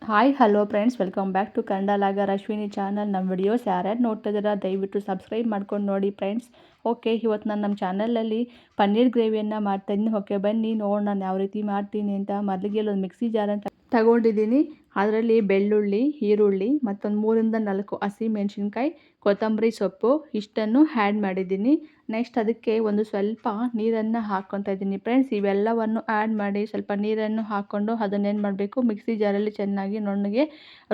Hi hello friends, welcome back to Kannada logger Ashwini channel. ನಮ್ಮ videos ಯಾರ್ಯಾರು ನೋಡ್ತಾ ಇದ್ದೀರಾ ದಯವಿಟ್ಟು ಸಬ್ಸ್ಕ್ರೈಬ್ ಮಾಡ್ಕೊಂಡು ನೋಡಿ ಫ್ರೆಂಡ್ಸ್. ಓಕೆ, ಇವತ್ತು ನಾನು ನಮ್ಮ ಚಾನಲಲ್ಲಿ ಪನ್ನೀರ್ ಗ್ರೇವಿಯನ್ನು ಮಾಡ್ತಾಯಿದ್ದೀನಿ. ಓಕೆ, ಬನ್ನಿ ನೋಡೋಣ ನಾನು ಯಾವ ರೀತಿ ಮಾಡ್ತೀನಿ ಅಂತ. ಮೊದಲಿಗೆ ಒಂದು ಮಿಕ್ಸಿ ಜಾರನ್ನು ತಗೊಂಡಿದ್ದೀನಿ. ಅದರಲ್ಲಿ ಬೆಳ್ಳುಳ್ಳಿ, ಈರುಳ್ಳಿ ಮತ್ತೊಂದು 3-4 ಹಸಿಮೆಣಸಿನ್ಕಾಯಿ, ಕೊತ್ತಂಬರಿ ಸೊಪ್ಪು ಇಷ್ಟನ್ನು ಆ್ಯಡ್ ಮಾಡಿದ್ದೀನಿ. ನೆಕ್ಸ್ಟ್ ಅದಕ್ಕೆ ಒಂದು ಸ್ವಲ್ಪ ನೀರನ್ನು ಹಾಕ್ಕೊತಾ ಇದ್ದೀನಿ ಫ್ರೆಂಡ್ಸ್. ಇವೆಲ್ಲವನ್ನು ಆ್ಯಡ್ ಮಾಡಿ ಸ್ವಲ್ಪ ನೀರನ್ನು ಹಾಕ್ಕೊಂಡು ಅದನ್ನೇನು ಮಾಡಬೇಕು, ಮಿಕ್ಸಿ ಜಾರಲ್ಲಿ ಚೆನ್ನಾಗಿ ನುಣ್ಣಗೆ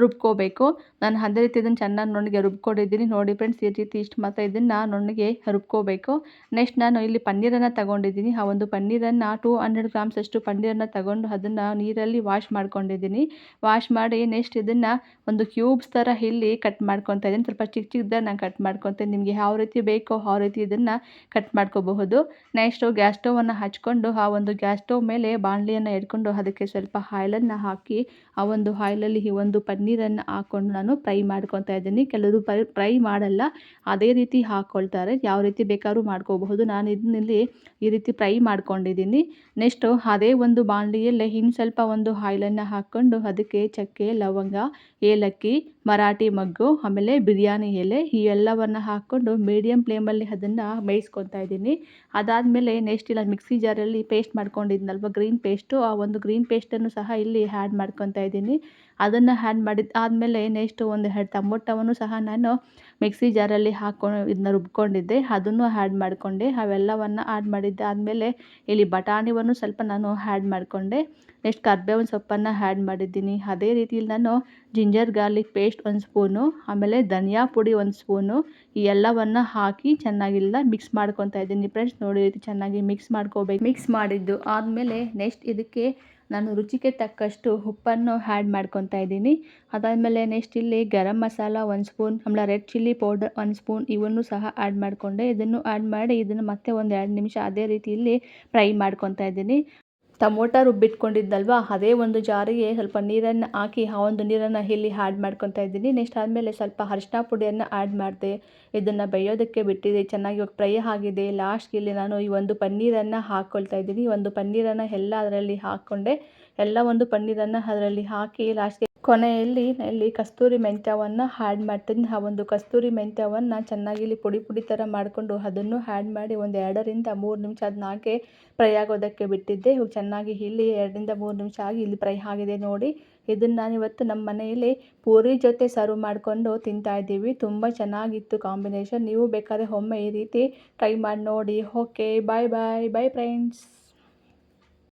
ರುಬ್ಕೋಬೇಕು. ನಾನು ಅದೇ ರೀತಿ ಇದನ್ನು ಚೆನ್ನಾಗಿ ನುಣ್ಣಗೆ ರುಬ್ಕೊಂಡಿದ್ದೀನಿ ನೋಡಿ ಫ್ರೆಂಡ್ಸ್. ಈ ರೀತಿ ಇಷ್ಟು ಮಾತ್ರ ಇದನ್ನು ನುಣ್ಣಗೆ ರುಬ್ಕೋಬೇಕು. ನೆಕ್ಸ್ಟ್ ನಾನು ಇಲ್ಲಿ ಪನ್ನೀರನ್ನು ತಗೊಂಡಿದ್ದೀನಿ. ಆ ಒಂದು ಪನ್ನೀರನ್ನು 200 ಗ್ರಾಮ್ಸ್ ಅಷ್ಟು ಪನ್ನೀರನ್ನು ತಗೊಂಡು ಅದನ್ನು ನೀರಲ್ಲಿ ವಾಶ್ ಮಾಡ್ಕೊಂಡಿದ್ದೀನಿ. ವಾಶ್ ಮಾಡಿ ನೆಕ್ಸ್ಟ್ ಇದನ್ನು ಒಂದು ಕ್ಯೂಬ್ಸ್ ಥರ ಇಲ್ಲಿ ಕಟ್ ಮಾಡ್ಕೊತಾ ಇದ್ದೀನಿ. ಸ್ವಲ್ಪ ಚಿಕ್ಕದಾಗಿ ನಾನು ಕಟ್ ಮಾಡ್ಕೊತೀನಿ. ನಿಮಗೆ ಯಾವ ರೀತಿ ಬೇಕೋ ಆ ರೀತಿ ಇದನ್ನು ಕಟ್ ಮಾಡ್ಕೋಬಹುದು. ನೆಕ್ಸ್ಟು ಗ್ಯಾಸ್ ಸ್ಟವನ್ನು ಹಚ್ಕೊಂಡು ಆ ಒಂದು ಗ್ಯಾಸ್ ಸ್ಟವ್ ಮೇಲೆ ಬಾಣಲಿಯನ್ನು ಇಟ್ಕೊಂಡು ಅದಕ್ಕೆ ಸ್ವಲ್ಪ ಆಯಿಲನ್ನು ಹಾಕಿ ಆ ಒಂದು ಆಯಿಲಲ್ಲಿ ಈ ಒಂದು ಪನ್ನೀರನ್ನು ಹಾಕ್ಕೊಂಡು ನಾನು ಫ್ರೈ ಮಾಡ್ಕೊತಾ ಇದ್ದೀನಿ. ಕೆಲವರು ಫ್ರೈ ಮಾಡಲ್ಲ, ಅದೇ ರೀತಿ ಹಾಕ್ಕೊಳ್ತಾರೆ. ಯಾವ ರೀತಿ ಬೇಕಾದ್ರೂ ಮಾಡ್ಕೋಬಹುದು. ನಾನು ಇದನ್ನಲ್ಲಿ ಈ ರೀತಿ ಫ್ರೈ ಮಾಡ್ಕೊಂಡಿದ್ದೀನಿ. ನೆಕ್ಸ್ಟು ಅದೇ ಒಂದು ಬಾಣಲಿಯಲ್ಲೇ ಇನ್ನು ಸ್ವಲ್ಪ ಒಂದು ಆಯಿಲನ್ನು ಹಾಕ್ಕೊಂಡು ಅದಕ್ಕೆ ಚಕ್ಕೆ, ಲವಂಗ, ಏಲಕ್ಕಿ, ಮರಾಠಿ ಮಗ್ಗು, ಆಮೇಲೆ ಬಿರಿಯಾನಿ ಎಲೆ ಈ ಎಲ್ಲವನ್ನು ಹಾಕ್ಕೊಂಡು ಮೀಡಿಯಮ್ ಫ್ಲೇಮಲ್ಲಿ ಅದನ್ನು ಬೇಯಿಸ್ಕೊತಾ ಇದ್ದೀನಿ. ಅದಾದಮೇಲೆ ನೆಕ್ಸ್ಟ್ ಇಲ್ಲ ಮಿಕ್ಸಿ ಜಾರಲ್ಲಿ ಪೇಸ್ಟ್ ಮಾಡ್ಕೊಂಡಿದ್ನಲ್ವ ಗ್ರೀನ್ ಪೇಸ್ಟು, ಆ ಒಂದು ಗ್ರೀನ್ ಪೇಸ್ಟನ್ನು ಸಹ ಇಲ್ಲಿ ಆ್ಯಡ್ ಮಾಡ್ಕೊತಾ ಇದ್ದೀನಿ. ಅದನ್ನು ಆ್ಯಡ್ ಮಾಡಿದ ಆದಮೇಲೆ ನೆಕ್ಸ್ಟು 1-2 ಟೊಮೊಟೊವನ್ನು ಸಹ ನಾನು ಮಿಕ್ಸಿ ಜಾರಲ್ಲಿ ಹಾಕ್ಕೊಂಡು ಇದನ್ನ ರುಬ್ಕೊಂಡಿದ್ದೆ, ಅದನ್ನು ಆ್ಯಡ್ ಮಾಡಿಕೊಂಡೆ. ಅವೆಲ್ಲವನ್ನು ಆ್ಯಡ್ ಮಾಡಿದ್ದಾದಮೇಲೆ ಇಲ್ಲಿ ಬಟಾಣಿಯನ್ನು ಸ್ವಲ್ಪ ನಾನು ಆ್ಯಡ್ ಮಾಡಿಕೊಂಡೆ. ನೆಕ್ಸ್ಟ್ ಕರ್ಬೇವಿನ ಸೊಪ್ಪನ್ನು ಆ್ಯಡ್ ಮಾಡಿದ್ದೀನಿ. ಅದೇ ರೀತಿಯಲ್ಲಿ ನಾನು ಜಿಂಜರ್ ಗಾರ್ಲಿಕ್ ಪೇಸ್ಟ್ 1 ಸ್ಪೂನು, ಆಮೇಲೆ ಧನಿಯಾ ಪುಡಿ 1 ಸ್ಪೂನು ಈ ಎಲ್ಲವನ್ನು ಹಾಕಿ ಚೆನ್ನಾಗಿಲ್ಲ ಮಿಕ್ಸ್ ಮಾಡ್ಕೊತಾ ಇದ್ದೀನಿ ಫ್ರೆಂಡ್ಸ್. ನೋಡಿ ರೀತಿ ಚೆನ್ನಾಗಿ ಮಿಕ್ಸ್ ಮಾಡ್ಕೋಬೇಕು. ಮಿಕ್ಸ್ ಮಾಡಿದ್ದು ಆದಮೇಲೆ ನೆಕ್ಸ್ಟ್ ಇದಕ್ಕೆ ನಾನು ರುಚಿಗೆ ತಕ್ಕಷ್ಟು ಉಪ್ಪನ್ನು ಆ್ಯಡ್ ಮಾಡ್ಕೊತಾ ಇದ್ದೀನಿ. ಅದಾದಮೇಲೆ ನೆಕ್ಸ್ಟ್ ಇಲ್ಲಿ ಗರಂ ಮಸಾಲ 1 ಸ್ಪೂನ್, ಆಮೇಲೆ ರೆಡ್ ಚಿಲ್ಲಿ ಪೌಡರ್ 1 ಸ್ಪೂನ್ ಇವನ್ನು ಸಹ ಆ್ಯಡ್ ಮಾಡಿಕೊಂಡೆ. ಇದನ್ನು ಆ್ಯಡ್ ಮಾಡಿ ಇದನ್ನು ಮತ್ತೆ ಒಂದು 2 ನಿಮಿಷ ಅದೇ ರೀತಿಯಲ್ಲಿ ಫ್ರೈ ಮಾಡ್ಕೊತಾ ಇದ್ದೀನಿ. ಟೊಮೊಟೊ ರುಬ್ಬಿಟ್ಕೊಂಡಿದ್ದಲ್ವ ಅದೇ ಒಂದು ಜಾರಿಗೆ ಸ್ವಲ್ಪ ನೀರನ್ನು ಹಾಕಿ ಆ ಒಂದು ನೀರನ್ನು ಇಲ್ಲಿ ಆ್ಯಡ್ ಮಾಡ್ಕೊತಾ ಇದ್ದೀನಿ. ನೆಕ್ಸ್ಟ್ ಆದಮೇಲೆ ಸ್ವಲ್ಪ ಅರಿಶಿನ ಪುಡಿಯನ್ನು ಆ್ಯಡ್ ಮಾಡಿದೆ. ಇದನ್ನು ಬೇಯೋದಕ್ಕೆ ಬಿಟ್ಟಿದೆ. ಚೆನ್ನಾಗಿ ಫ್ರೈ ಆಗಿದೆ. ಲಾಸ್ಟ್ಗೆ ಇಲ್ಲಿ ನಾನು ಈ ಒಂದು ಪನ್ನೀರನ್ನು ಹಾಕ್ಕೊಳ್ತಾ ಇದ್ದೀನಿ. ಒಂದು ಪನ್ನೀರನ್ನು ಎಲ್ಲ ಅದರಲ್ಲಿ ಹಾಕ್ಕೊಂಡೆ. ಎಲ್ಲ ಒಂದು ಪನ್ನೀರನ್ನು ಅದರಲ್ಲಿ ಹಾಕಿ ಲಾಸ್ಟ್ಗೆ ಕೊನೆಯಲ್ಲಿ ಇಲ್ಲಿ ಕಸ್ತೂರಿ ಮೆಂತ್ಯವನ್ನು ಆ್ಯಡ್ ಮಾಡ್ತೀನಿ. ಆ ಒಂದು ಕಸ್ತೂರಿ ಮೆಂತ್ಯವನ್ನು ಚೆನ್ನಾಗಿ ಇಲ್ಲಿ ಪುಡಿ ಪುಡಿ ಥರ ಮಾಡಿಕೊಂಡು ಅದನ್ನು ಆ್ಯಡ್ ಮಾಡಿ ಒಂದು 2-3 ನಿಮಿಷ ಅದನ್ನ ಹಾಕಿ ಫ್ರೈ ಆಗೋದಕ್ಕೆ ಬಿಟ್ಟಿದ್ದೆ. ಇವಾಗ ಚೆನ್ನಾಗಿ ಇಲ್ಲಿ 2-3 ನಿಮಿಷ ಆಗಿ ಇಲ್ಲಿ ಫ್ರೈ ಆಗಿದೆ ನೋಡಿ. ಇದನ್ನು ನಾನಿವತ್ತು ನಮ್ಮ ಮನೆಯಲ್ಲಿ ಪೂರಿ ಜೊತೆ ಸರ್ವ್ ಮಾಡಿಕೊಂಡು ತಿಂತಾ ಇದ್ದೀವಿ. ತುಂಬ ಚೆನ್ನಾಗಿತ್ತು ಕಾಂಬಿನೇಷನ್. ನೀವು ಬೇಕಾದರೆ ಒಮ್ಮೆ ಈ ರೀತಿ ಟ್ರೈ ಮಾಡಿ ನೋಡಿ. ಓಕೆ, ಬಾಯ್ ಬಾಯ್ ಬಾಯ್ ಫ್ರೆಂಡ್ಸ್.